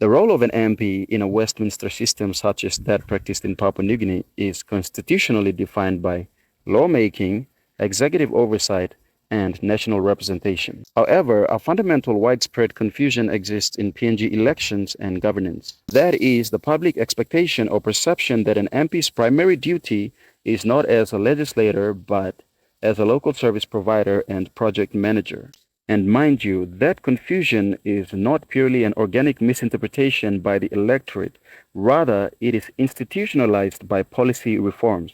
The role of an MP in a Westminster system such as that practiced in Papua New Guinea is constitutionally defined by lawmaking, executive oversight, and national representation. However, a fundamental widespread confusion exists in PNG elections and governance. That is, the public expectation or perception that an MP's primary duty is not as a legislator but as a local service provider and project manager. And mind you, that confusion is not purely an organic misinterpretation by the electorate. Rather, it is institutionalized by policy reforms.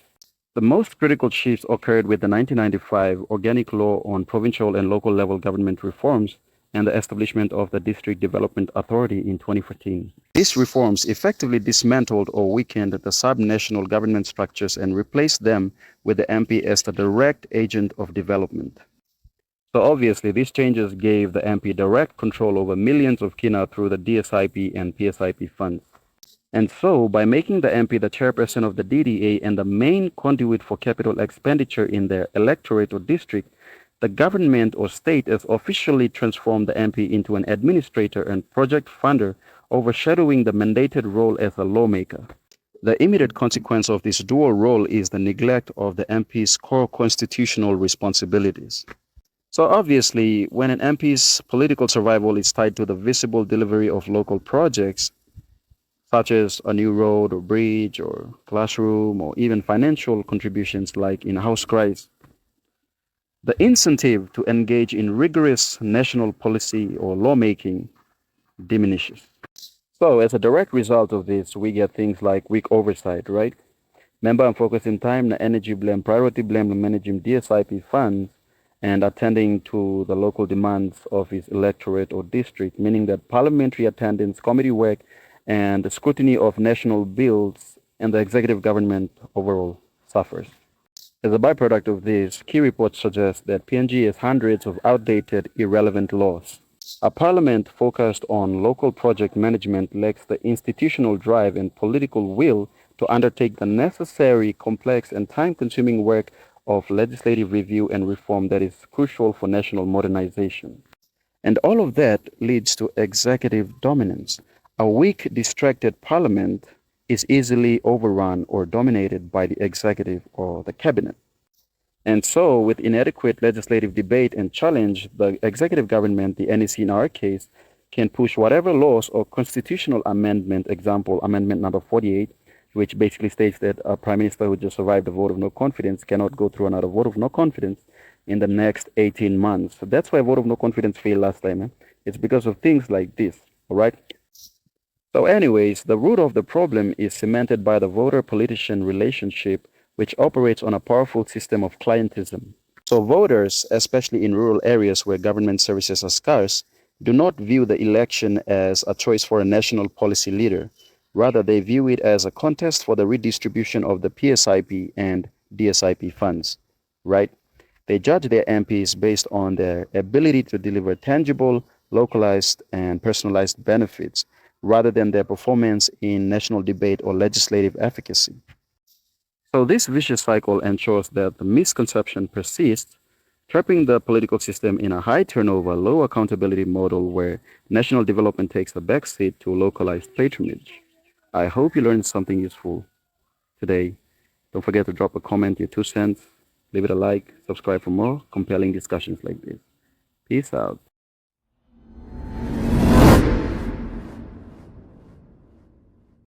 The most critical shifts occurred with the 1995 Organic Law on Provincial and Local Level Government Reforms and the establishment of the District Development Authority in 2014. These reforms effectively dismantled or weakened the sub-national government structures and replaced them with the MP as the direct agent of development. So obviously, these changes gave the MP direct control over millions of kina through the DSIP and PSIP funds. And so, by making the MP the chairperson of the DDA and the main conduit for capital expenditure in their electorate or district, the government or state has officially transformed the MP into an administrator and project funder, overshadowing the mandated role as a lawmaker. The immediate consequence of this dual role is the neglect of the MP's core constitutional responsibilities. So obviously, when an MP's political survival is tied to the visible delivery of local projects, such as a new road or bridge or classroom or even financial contributions like in house cries, the incentive to engage in rigorous national policy or lawmaking diminishes. So as a direct result of this, we get things like weak oversight, right? Member and focusing time na energy blame, priority blame managing DSIP funds and attending to the local demands of his electorate or district, meaning that parliamentary attendance, committee work, and the scrutiny of national bills and the executive government overall suffers. As a byproduct of this, key reports suggest that PNG has hundreds of outdated, irrelevant laws. A parliament focused on local project management lacks the institutional drive and political will to undertake the necessary, complex, and time-consuming work of legislative review and reform that is crucial for national modernization. And all of that leads to executive dominance. A weak, distracted parliament is easily overrun or dominated by the executive or the cabinet. And so, with inadequate legislative debate and challenge, the executive government, the NEC in our case, can push whatever laws or constitutional amendment, example, Amendment number 48, which basically states that a prime minister who just survived a vote of no confidence cannot go through another vote of no confidence in the next 18 months. So that's why vote of no confidence failed last time. It's because of things like this, all right? So anyways, the root of the problem is cemented by the voter-politician relationship, which operates on a powerful system of clientism. So voters, especially in rural areas where government services are scarce, do not view the election as a choice for a national policy leader. Rather, they view it as a contest for the redistribution of the PSIP and DSIP funds, right? They judge their MPs based on their ability to deliver tangible, localized, and personalized benefits, rather than their performance in national debate or legislative efficacy. So this vicious cycle ensures that the misconception persists, trapping the political system in a high turnover, low accountability model where national development takes a backseat to localized patronage. I hope you learned something useful today. Don't forget to drop a comment, your 2 cents, leave it a like, subscribe for more compelling discussions like this. Peace out.